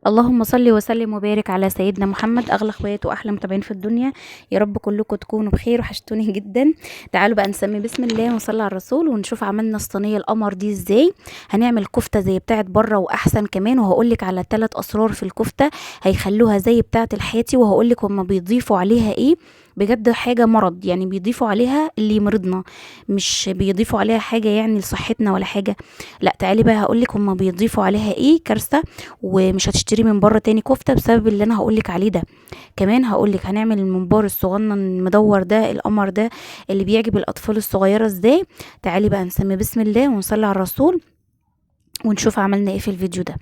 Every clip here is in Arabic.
اللهم صل وسلم وبارك على سيدنا محمد، اغلى اخوات واحلى متابعين في الدنيا. يا رب كلكم تكونوا بخير، وحشتوني جدا. تعالوا بقى نسمي بسم الله ونصلي على الرسول ونشوف عملنا الصينيه القمر دي ازاي. هنعمل كفته زي بتاعه بره واحسن كمان، وهقولك على 3 اسرار في الكفته هيخلوها زي بتاعه الحياتي، وهقولك هما بيضيفوا عليها ايه. بجد حاجه مرض، يعني بيضيفوا عليها اللي يمرضنا، مش بيضيفوا عليها حاجه يعني لصحتنا ولا حاجه. لا تعالي بقى هقولك هما بيضيفوا عليها ايه كارثه، ومش هتشتري من بره تاني كفته بسبب اللي انا هقولك عليه ده. كمان هقولك هنعمل الممبار الصغنن المدور ده القمر ده اللي بيعجب الاطفال الصغيره ازاي. تعالي بقى نسمي بسم الله ونصلي على الرسول ونشوف عملنا ايه في الفيديو ده.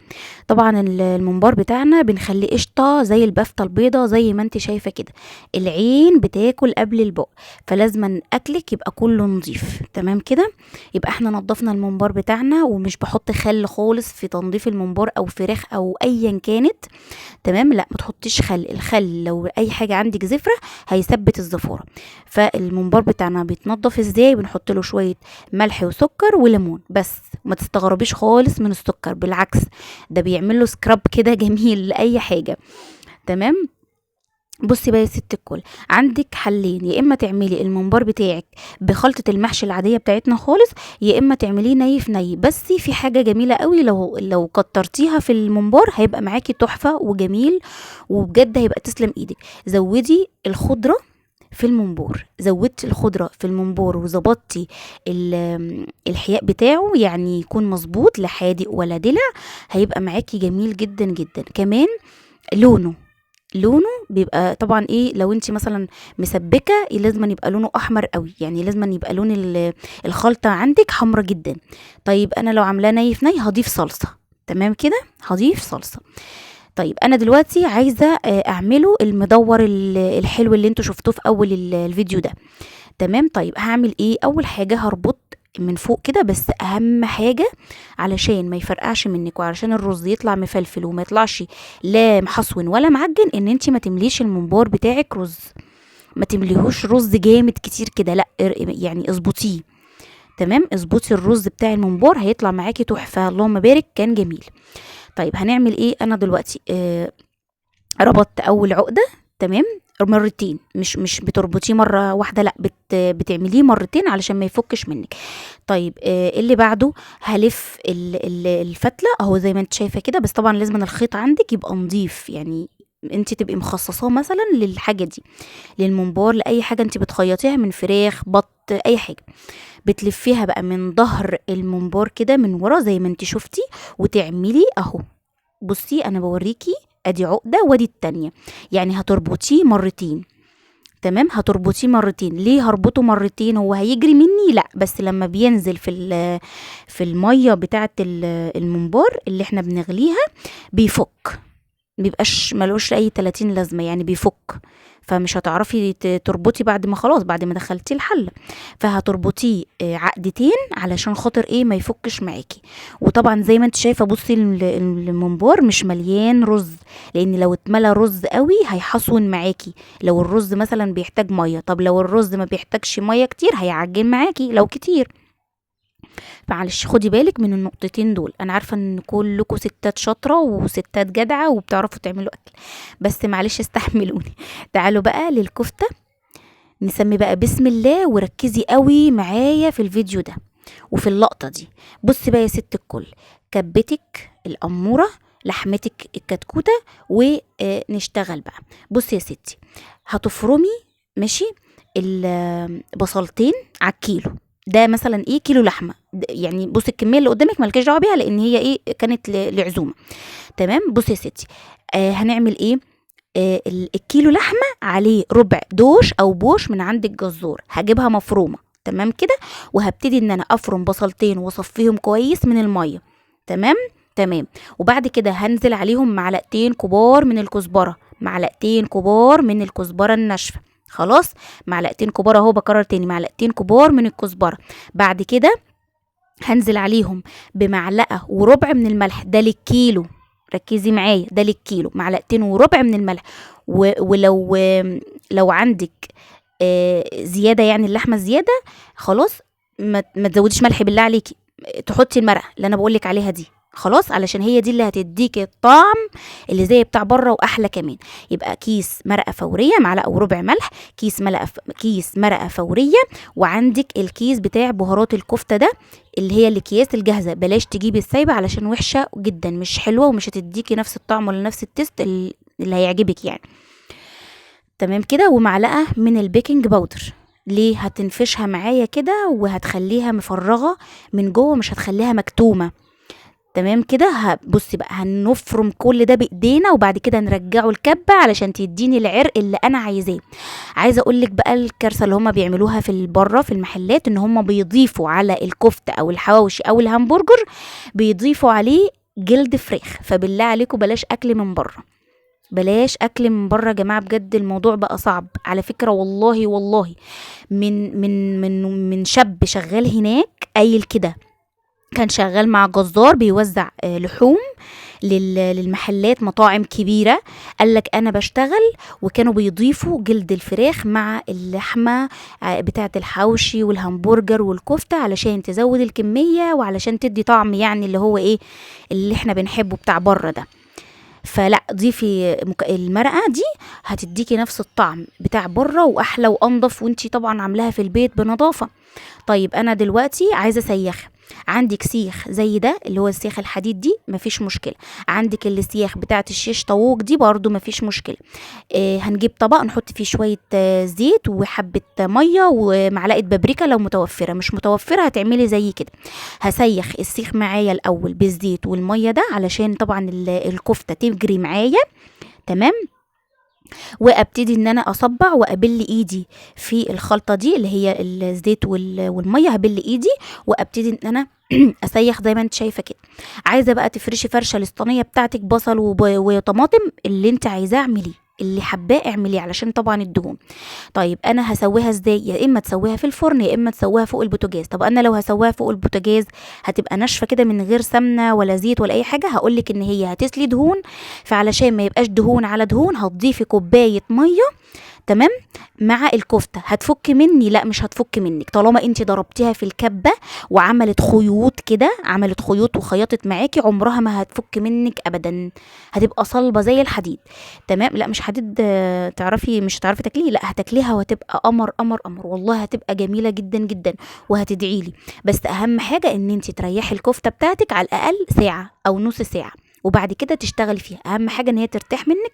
طبعا الممبار بتاعنا بنخليه قشطه زي البافته البيضه زي ما انت شايفه كده. العين بتاكل قبل البق، فلازم اكلك يبقى كله نظيف تمام كده. يبقى احنا نضفنا الممبار بتاعنا، ومش بحط خل خالص في تنظيف الممبار او فراخ او ايا كانت. تمام، لا ما تحطيش خل. الخل لو اي حاجه عندك زفره هيثبت الزفاره. فالممبار بتاعنا بيتنضف ازاي؟ بنحط له شويه ملح وسكر وليمون بس. ما تستغربيش خالص من السكر، بالعكس ده بيعمل له سكراب كده جميل لاي حاجه. تمام. بصي بقى يا ست الكل، عندك حلين: يا اما تعملي الممبار بتاعك بخلطه المحشي العاديه بتاعتنا خالص، يا اما تعمليه ني في ني. بس في حاجه جميله قوي، لو كترتيها في الممبار هيبقى معاكي تحفه وجميل، وبجد هيبقى تسلم ايدك. زودي الخضره في الممبار، زودتي الخضره في الممبار وظبطتي الحياء بتاعه، يعني يكون مظبوط لا حادق ولا دلع، هيبقى معاكي جميل جدا جدا. كمان لونه بيبقى طبعا ايه، لو انت مثلا مسبكه لازم يبقى لونه احمر قوي، يعني لازم يبقى لون الخلطه عندك حمرة جدا. طيب انا لو عاملاه ني في ني هضيف صلصه. تمام كده، هضيف صلصه. طيب انا دلوقتي عايزه اعمله المدور الحلو اللي انتوا شفتوه في اول الفيديو ده. تمام. طيب هعمل ايه؟ اول حاجه هربط من فوق كده، بس اهم حاجه علشان ما يفرقعش منك وعلشان الرز يطلع مفلفل وما يطلعش لا محصون ولا معجن، ان انت ما تمليش الممبار بتاعك رز. ما تمليهوش رز جامد كتير كده، لا يعني اظبطيه. تمام، اظبطي الرز بتاع الممبار هيطلع معاكي تحفه، اللهم بارك كان جميل. طيب هنعمل ايه؟ انا دلوقتي ربطت اول عقده. تمام، مرتين، مش بتربطيه مره واحده، لا بتعمليه مرتين علشان ما يفكش منك. طيب اللي بعده هلف الفتله اهو زي ما انت شايفه كده، بس طبعا لازم الخيط عندك يبقى نظيف، يعني انت تبقي مخصصاه مثلا للحاجه دي، للممبار، لاي حاجه انت بتخيطيها من فراخ بط اي حاجه. بتلفيها بقى من ظهر الممبار كده من ورا زي ما انت شفتي، وتعملي اهو. بصي انا بوريكي، ادي عقده وادي التانية، يعني هتربطيه مرتين. تمام، هتربطيه مرتين. ليه هربطه مرتين؟ هو هيجري مني؟ لا، بس لما بينزل في الميه بتاعه الممبار اللي احنا بنغليها بيفك، مبيبقاش ملوش اي 30 لازمه، يعني بيفك. فمش هتعرفي تربطي بعد ما خلاص، بعد ما دخلتيه الحله. فهتربطيه عقدتين علشان خاطر ايه؟ ما يفكش معاكي. وطبعا زي ما انت شايفه، بصي الممبار مش مليان رز، لان لو اتملى رز قوي هيحصون معاكي. لو الرز مثلا بيحتاج ميه، طب لو الرز ما بيحتاجش ميه كتير هيعجن معاكي لو كتير. معلش خدي بالك من النقطتين دول. انا عارفه ان كلكم ستات شاطره وستات جدعه وبتعرفوا تعملوا اكل، بس معلش استحملوني. تعالوا بقى للكفته، نسمي بقى بسم الله، وركزي قوي معايا في الفيديو ده وفي اللقطه دي. بصي بقى يا ست الكل، كبتك الاموره، لحمتك الكتكوته، ونشتغل بقى. بصي يا ستي، هتفرمي ماشي البصلتين على الكيلو ده، مثلا ايه كيلو لحمه يعني. بصي الكميه اللي قدامك مالكيش دعوه بيها، لان هي ايه كانت لعزومه. تمام. بصي يا ستي، هنعمل ايه؟ الكيلو لحمه عليه ربع دوش او بوش من عند الجزار، هجيبها مفرومه. تمام كده، وهبتدي ان انا افرم بصلتين واصفيهم كويس من الميه. تمام. تمام. وبعد كده هنزل عليهم معلقتين كبار من الكزبره، معلقتين كبار من الكزبره الناشفه. خلاص، معلقتين كبار اهو، بكرر تاني، معلقتين كبار من الكزبره. بعد كده هنزل عليهم بمعلقه وربع من الملح، ده للكيلو. ركزي معايا، ده للكيلو معلقتين وربع من الملح. ولو لو عندك زياده، يعني اللحمه زياده، خلاص ما تزوديش ملح بالله عليكي، تحطي المرقه اللي انا بقولك عليها دي. خلاص، علشان هي دي اللي هتديك الطعم اللي زي بتاع بره واحلى كمان. يبقى كيس مرقه فوريه معلقه وربع ملح، كيس مرقه فوريه، وعندك الكيس بتاع بهارات الكفته ده اللي هي الاكياس الجاهزه، بلاش تجيبي السايبه علشان وحشه جدا، مش حلوه ومش هتديكي نفس الطعم ولا نفس التست اللي هيعجبك يعني. تمام كده. ومعلقه من البيكنج باودر، ليه؟ هتنفشها معايا كده وهتخليها مفرغه من جوه، مش هتخليها مكتومه. تمام كده. بصي بقى، هنفرم كل ده بايدينا وبعد كده نرجعه الكبه علشان تديني العرق اللي انا عايزاه. عايزه اقول لك بقى الكارثه اللي هما بيعملوها في بره في المحلات، ان هما بيضيفوا على الكفته او الحواوشي او الهمبرجر بيضيفوا عليه جلد فراخ. فبالله عليكم بلاش اكل من بره، بلاش اكل من بره يا جماعه، بجد الموضوع بقى صعب على فكره. والله والله من شاب شغال هناك قايل كده، كان شغال مع جزار بيوزع لحوم للمحلات، مطاعم كبيرة. قالك أنا بشتغل وكانوا بيضيفوا جلد الفراخ مع اللحمة بتاعة الحوشي والهمبرجر والكفتة علشان تزود الكمية وعلشان تدي طعم يعني اللي هو ايه اللي احنا بنحبه بتاع بره ده. فلا، ضيفي المرقه دي هتديكي نفس الطعم بتاع بره واحلى وانضف، وانتي طبعا عاملاها في البيت بنظافه. طيب انا دلوقتي عايزه اسيخ. عندك سيخ زي ده اللي هو السيخ الحديد دي مفيش مشكله، عندك السياخ بتاعه الشيش طاووق دي برضو مفيش مشكله. هنجيب طبق نحط فيه شويه زيت وحبه ميه ومعلقه بابريكا لو متوفره، مش متوفره هتعملي زي كده. هسيخ السيخ معايا الاول بالزيت والميه ده علشان طبعا الكفته تجري معايا. تمام. وابتدي ان انا اصبع وابل ايدي في الخلطه دي اللي هي الزيت والميه، هبل ايدي وابتدي ان انا اسيخ زي ما انت شايفه كده. عايزه بقى تفرشي فرشه للصينيه بتاعتك بصل وطماطم، اللي انت عايزاه اعمليه، اللي حباه اعمليه علشان طبعا الدهون. طيب انا هسويها ازاي؟ يا اما تسويها في الفرن يا اما تسويها فوق البوتاجاز. طب انا لو هسويها فوق البوتاجاز هتبقى ناشفه كده من غير سمنه ولا زيت ولا اي حاجه. هقولك ان هي هتسلي دهون، فعلشان ما يبقاش دهون على دهون هتضيفي كوبايه ميه. تمام. مع الكفته هتفك مني؟ لا مش هتفك منك طالما انت ضربتيها في الكبه وعملت خيوط كده، عملت خيوط وخيطت معاكي، عمرها ما هتفك منك ابدا، هتبقى صلبه زي الحديد. تمام. لا مش حديد تعرفي مش هتعرفي تاكليه، لا هتاكليها وهتبقى قمر قمر قمر، والله هتبقى جميله جدا جدا وهتدعيلي. بس اهم حاجه ان انت تريحي الكفته بتاعتك على الاقل ساعه او نص ساعه وبعد كده تشتغلي فيها. اهم حاجه ان هي ترتاح منك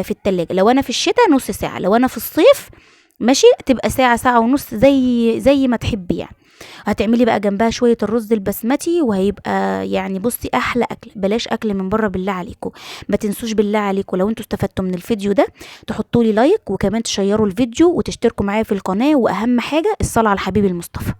في التلاجة. لو انا في الشتاء نص ساعه، لو انا في الصيف ماشي تبقى ساعه ساعه ونص زي ما تحبي يعني. هتعملي بقى جنبها شويه الرز البسمتي وهيبقى يعني بصي احلى اكل. بلاش اكل من بره بالله عليكم. ما تنسوش بالله عليكم لو انتوا استفدتوا من الفيديو ده تحطوا لي لايك وكمان تشيروا الفيديو وتشتركوا معايا في القناه، واهم حاجه الصلاه على الحبيب المصطفى.